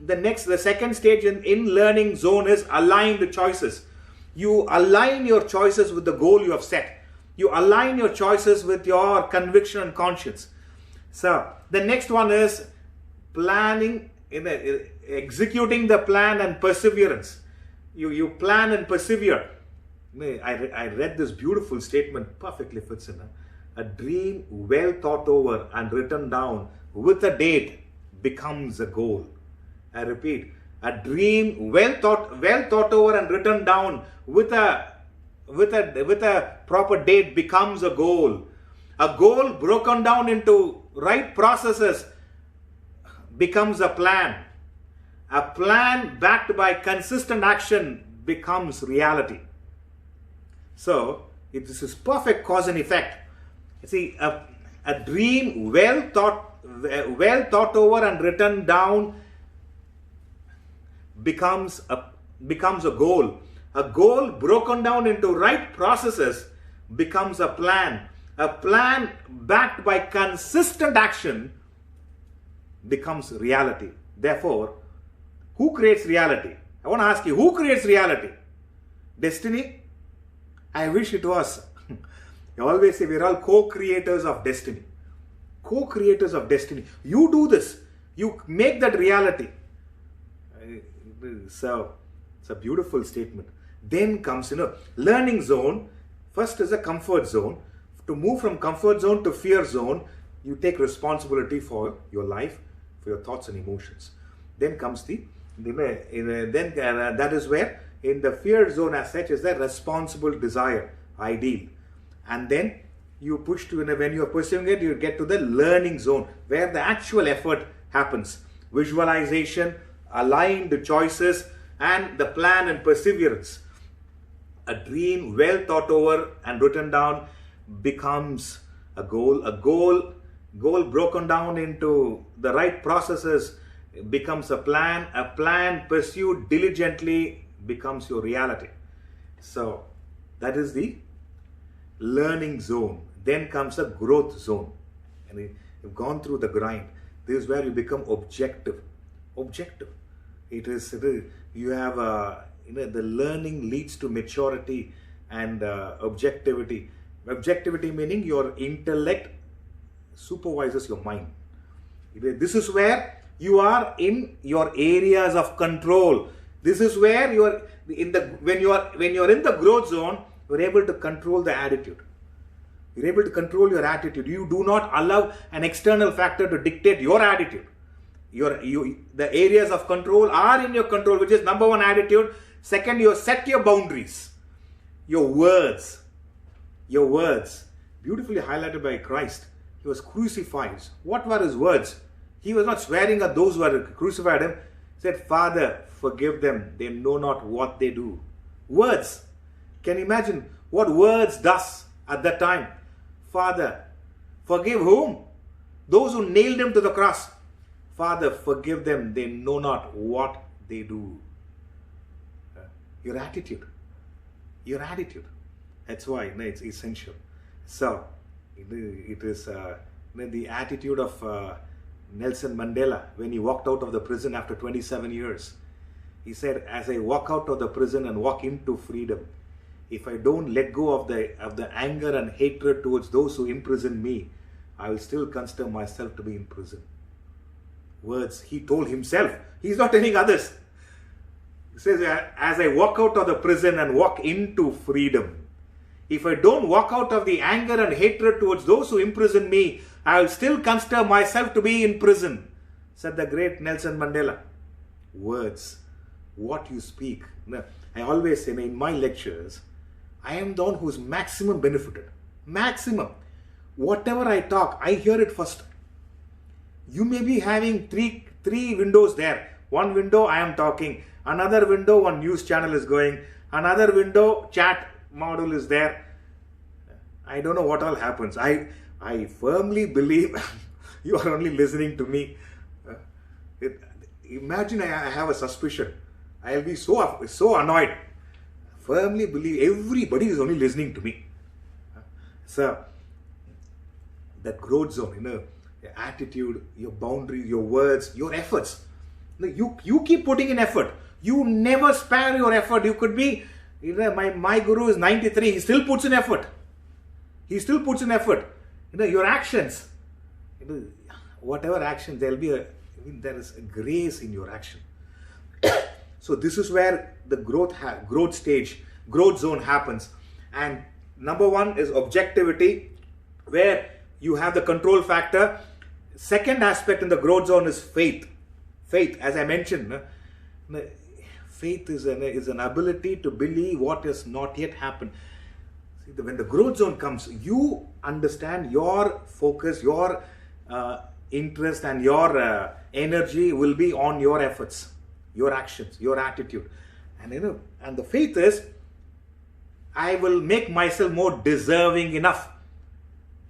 the second stage in learning zone is aligned choices. You align your choices with the goal you have set. You align your choices with your conviction and conscience. So the next one is planning, executing the plan and perseverance. You plan and persevere. I read this beautiful statement, perfectly fits in. A dream well thought over and written down with a date becomes a goal. I repeat, a dream well thought over and written down with a proper date becomes a goal. A goal broken down into right processes becomes a plan. A plan backed by consistent action becomes reality. So, this is perfect cause and effect. You see, a dream well thought over and written down becomes a goal. A goal broken down into right processes becomes a plan. A plan backed by consistent action becomes reality. Therefore, who creates reality? I want to ask you, who creates reality? Destiny? I wish it was. I always say we're all co-creators of destiny. Co-creators of destiny. You do this. You make that reality. So, it's a beautiful statement. Then comes, learning zone. First is a comfort zone. To move from comfort zone to fear zone, you take responsibility for your life, for your thoughts and emotions. Then comes that is where in the fear zone as such is the responsible desire, ideal. And then you push to, when you are pursuing it, you get to the learning zone where the actual effort happens. Visualization, aligned choices, and the plan and perseverance. A dream well thought over and written down becomes a goal. A goal broken down into the right processes becomes a plan. A plan pursued diligently becomes your reality. So that is the learning zone. Then comes a growth zone. And you've gone through the grind. This is where you become objective. It is you have the learning leads to maturity and objectivity. Objectivity meaning your intellect supervises your mind. This is where you are in your areas of control. This is where you are when you are in the growth zone, you are able to control the attitude. You're able to control your attitude. You do not allow an external factor to dictate your attitude. The areas of control are in your control, which is number one, attitude. Second, you set your boundaries. Your words, beautifully highlighted by Christ. He was crucified. What were his words? He was not swearing at those who had crucified him. He said, Father, forgive them. They know not what they do. Words. Can you imagine what words does at that time? Father, forgive whom? Those who nailed him to the cross. Father, forgive them. They know not what they do. Your attitude. That's why it's essential. So, it is the attitude of Nelson Mandela when he walked out of the prison after 27 years. He said, as I walk out of the prison and walk into freedom, if I don't let go of the anger and hatred towards those who imprison me, I will still consider myself to be in prison. Words he told himself. He's not telling others. He says, as I walk out of the prison and walk into freedom, if I don't walk out of the anger and hatred towards those who imprison me, I will still consider myself to be in prison, said the great Nelson Mandela. Words, what you speak. I always say in my lectures, I am the one who is maximum benefited. Maximum. Whatever I talk, I hear it first. You may be having three windows there. One window I am talking. Another window, one news channel is going. Another window, chat module is there. I don't know what all happens. I firmly believe you are only listening to me. Imagine I have a suspicion. I'll be so annoyed. firmly believe everybody is only listening to me. So, that growth zone, your attitude, your boundaries, your words, your efforts. You keep putting in effort. You never spare your effort. You could be, my guru is 93. He still puts in effort. He still puts in effort. Your actions. Whatever action, there is a grace in your action. So this is where the growth zone happens. And number one is objectivity, where you have the control factor. Second aspect in the growth zone is faith. Faith, as I mentioned, faith is an ability to believe what has not yet happened. See, when the growth zone comes, you understand your focus, your interest and your energy will be on your efforts, your actions, your attitude. And the faith is, I will make myself more deserving enough.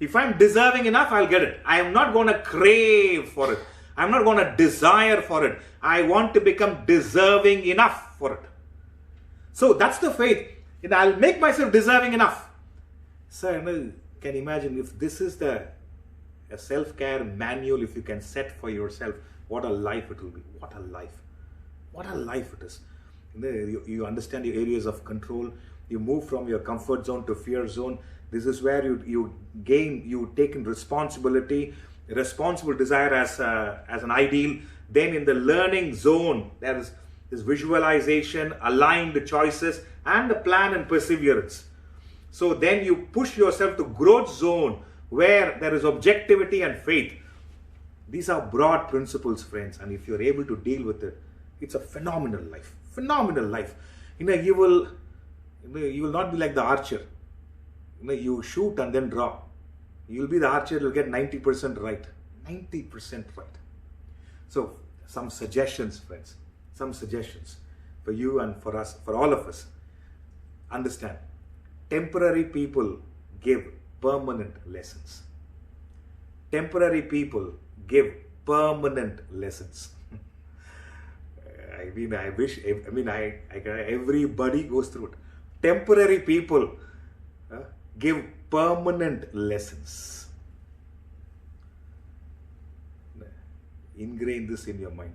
If I'm deserving enough, I'll get it. I am not going to crave for it. I'm not going to desire for it. I want to become deserving enough for it. So that's the faith. I'll make myself deserving enough. So can imagine if this is a self-care manual, if you can set for yourself, what a life it will be. What a life. What a life it is. You understand your areas of control. You move from your comfort zone to fear zone. This is where you take in responsibility, responsible desire as an ideal. Then in the learning zone, there is this visualization, aligned choices, and the plan and perseverance. So then you push yourself to growth zone, where there is objectivity and faith. These are broad principles, friends, and if you're able to deal with it, it's a phenomenal life. Phenomenal life. You will not be like the archer. You shoot and then draw. You'll be the archer, you'll get 90% right. 90% right. So, some suggestions, friends. Some suggestions for you and for us, for all of us. Understand, temporary people give permanent lessons. Temporary people give permanent lessons. Everybody goes through it. Temporary people give permanent lessons. Ingrain this in your mind.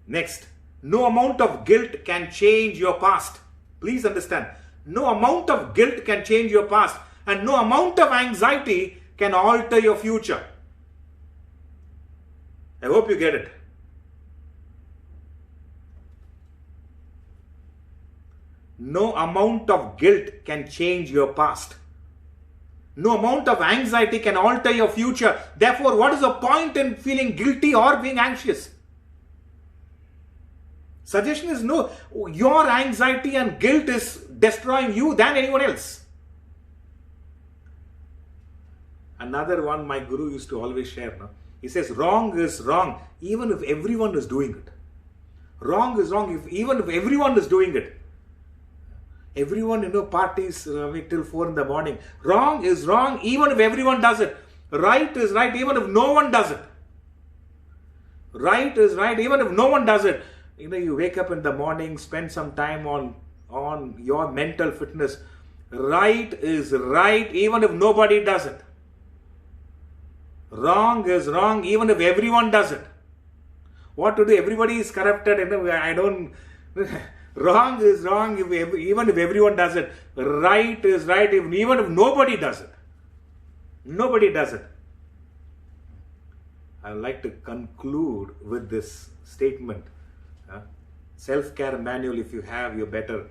Next, no amount of guilt can change your past. Please understand, no amount of guilt can change your past, and no amount of anxiety can alter your future. I hope you get it. No amount of guilt can change your past. No amount of anxiety can alter your future. Therefore, what is the point in feeling guilty or being anxious? Suggestion is no. Your anxiety and guilt is destroying you than anyone else. Another one my guru used to always share. He says, wrong is wrong even if everyone is doing it. Wrong is wrong even if everyone is doing it. Everyone, parties till 4 in the morning. Wrong is wrong even if everyone does it. Right is right even if no one does it. Right is right even if no one does it. You wake up in the morning, spend some time on your mental fitness. Right is right even if nobody does it. Wrong is wrong even if everyone does it. What to do? Everybody is corrupted. Wrong is wrong even if everyone does it. Right is right even if nobody does it. Nobody does it. I would like to conclude with this statement. Self-care manual, if you have, you're better.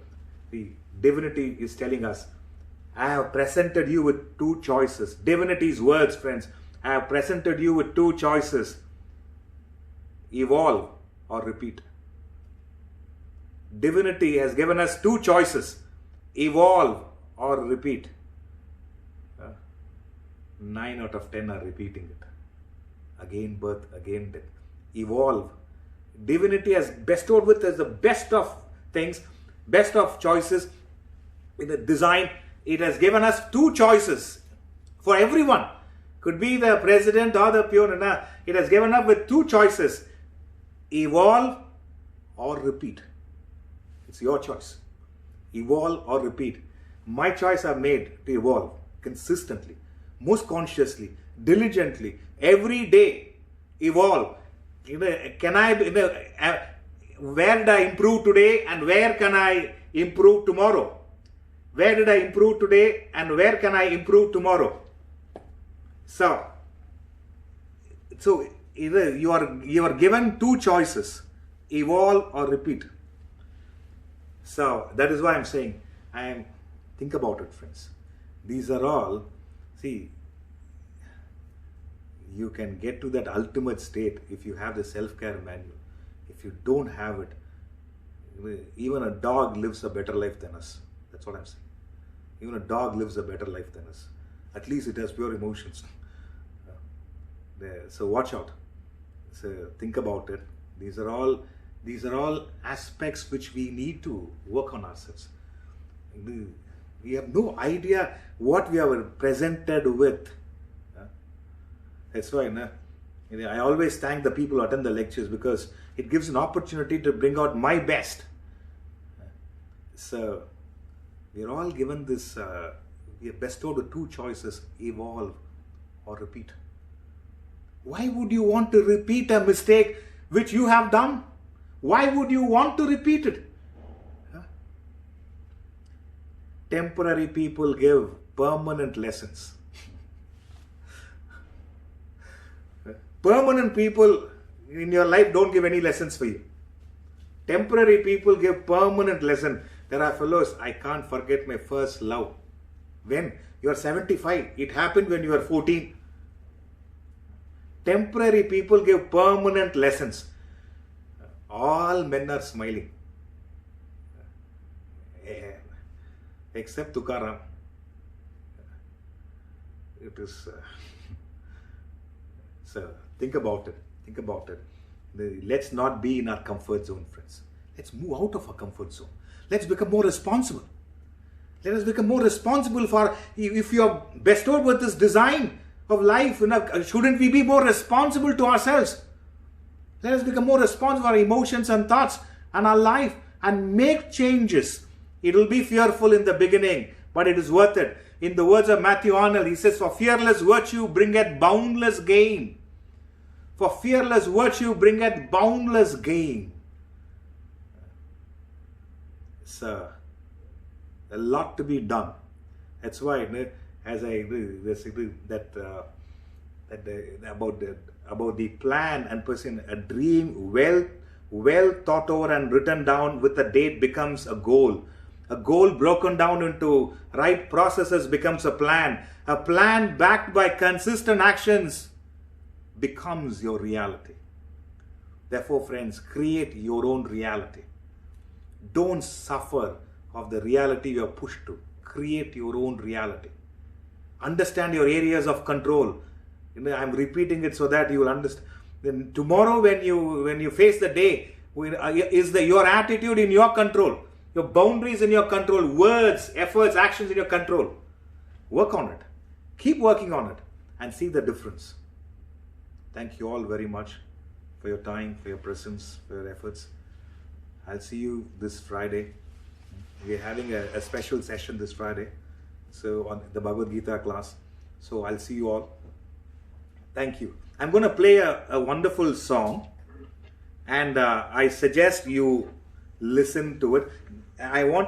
The divinity is telling us, I have presented you with 2 choices. Divinity's words, friends. I have presented you with 2 choices. Evolve or repeat. Divinity has given us 2 choices. Evolve or repeat. 9 out of 10 are repeating it. Again birth, again death. Evolve. Divinity has bestowed with us the best of things, best of choices. In the design, it has given us 2 choices for everyone. Could be the president or the peon. It has given up with 2 choices. Evolve or repeat. It's your choice. Evolve or repeat. My choice I've made to evolve consistently, most consciously, diligently, every day. Evolve. Can I, where did I improve today and where can I improve tomorrow? Where did I improve today and where can I improve tomorrow? So either you are given two choices, evolve or repeat. So that is why I'm saying, think about it, friends. These are all, see, you can get to that ultimate state if you have the self-care manual. If you don't have it, even a dog lives a better life than us. That's what I'm saying. Even a dog lives a better life than us. At least it has pure emotions. So watch out. So think about it. These are all aspects which we need to work on ourselves. We have no idea what we are presented with. That's why I always thank the people who attend the lectures, because it gives an opportunity to bring out my best. So we are all given this, we are bestowed with two choices, evolve or repeat. Why would you want to repeat a mistake which you have done? Why would you want to repeat it? Temporary people give permanent lessons. Permanent people in your life don't give any lessons for you. Temporary people give permanent lesson. There are fellows, I can't forget my first love. When? You are 75. It happened when you were 14. Temporary people give permanent lessons. All men are smiling. Except Tukaram. It is... So, think about it. Think about it. Let's not be in our comfort zone, friends. Let's move out of our comfort zone. Let's become more responsible. Let us become more responsible for, if you are bestowed with this design of life, shouldn't we be more responsible to ourselves? Let us become more responsible for our emotions and thoughts and our life and make changes. It will be fearful in the beginning, but it is worth it. In the words of Matthew Arnold, he says, for fearless virtue bringeth boundless gain. For fearless virtue bringeth boundless gain. So, a lot to be done. That's why, as I about the plan and person, a dream well thought over and written down with a date becomes a goal. A goal broken down into right processes becomes a plan. A plan backed by consistent actions becomes your reality. Therefore, friends, create your own reality. Don't suffer of the reality you are pushed to. Create your own reality. Understand your areas of control. I'm repeating it so that you will understand. Then tomorrow, when you face the day, is your attitude in your control? Your boundaries in your control, words, efforts, actions in your control. Work on it. Keep working on it and see the difference. Thank you all very much for your time, for your presence, for your efforts. I'll see you this Friday. We're having a special session this Friday. So on the Bhagavad Gita class. So I'll see you all. Thank you. I'm going to play a wonderful song. And I suggest you listen to it. I want you